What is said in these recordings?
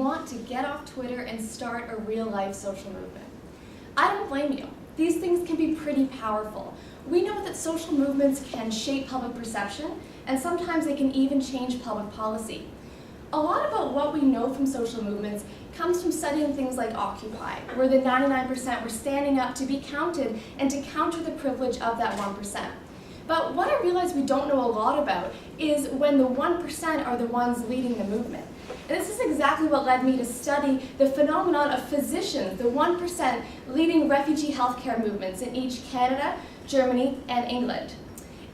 want to get off Twitter and start a real-life social movement. I don't blame you. These things can be pretty powerful. We know that social movements can shape public perception, and sometimes they can even change public policy. A lot about what we know from social movements comes from studying things like Occupy, where the 99% were standing up to be counted and to counter the privilege of that 1%. But what I realize we don't know a lot about is when the 1% are the ones leading the movement. And this is exactly what led me to study the phenomenon of physicians, the 1% leading refugee healthcare movements in each Canada, Germany, and England.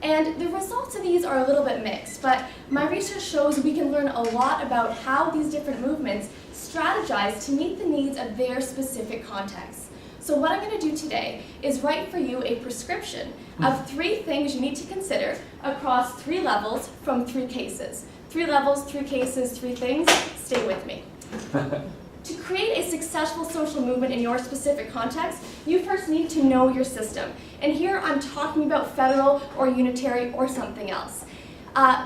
And the results of these are a little bit mixed, but my research shows we can learn a lot about how these different movements strategize to meet the needs of their specific contexts. So what I'm going to do today is write for you a prescription of 3 things you need to consider across 3 levels from 3 cases. 3 levels, 3 cases, 3 things. Stay with me. To create a successful social movement in your specific context, you first need to know your system. And here I'm talking about federal or unitary or something else.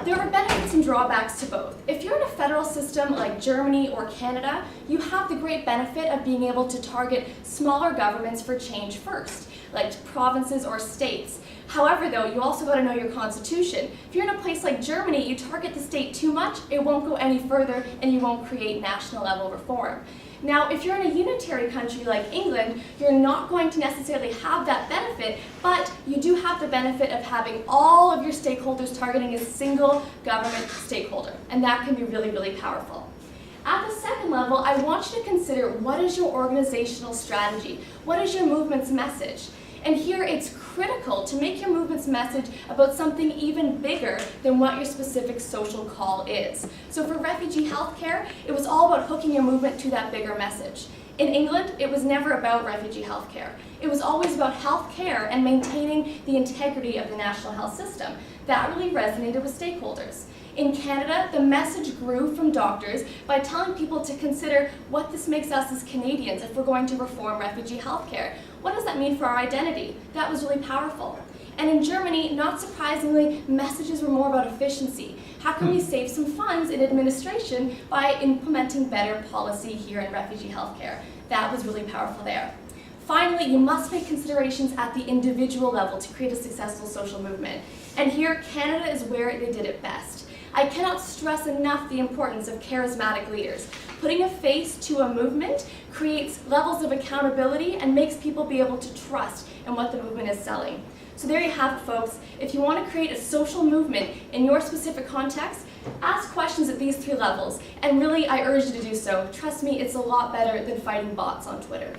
There are benefits and drawbacks to both. If you're in a federal system like Germany or Canada, you have the great benefit of being able to target smaller governments for change first, like provinces or states. However, though, you also got to know your constitution. If you're in a place like Germany, you target the state too much, it won't go any further, and you won't create national level reform. Now, if you're in a unitary country like England, you're not going to necessarily have that benefit, but you do have the benefit of having all of your stakeholders targeting a single government stakeholder, and that can be really, really powerful. At the second level, I want you to consider what is your organizational strategy? What is your movement's message? And here it's critical to make your movement's message about something even bigger than what your specific social call is. So for refugee healthcare, it was all about hooking your movement to that bigger message. In England, it was never about refugee healthcare. It was always about healthcare and maintaining the integrity of the national health system. That really resonated with stakeholders. In Canada, the message grew from doctors by telling people to consider what this makes us as Canadians if we're going to reform refugee healthcare. What does that mean for our identity? That was really powerful. And in Germany, not surprisingly, messages were more about efficiency. How can we save some funds in administration by implementing better policy here in refugee healthcare? That was really powerful there. Finally, you must make considerations at the individual level to create a successful social movement. And here, Canada is where they did it best. I cannot stress enough the importance of charismatic leaders. Putting a face to a movement creates levels of accountability and makes people be able to trust in what the movement is selling. So there you have it, folks. If you want to create a social movement in your specific context, ask questions at these 3 levels. And really, I urge you to do so. Trust me, it's a lot better than fighting bots on Twitter.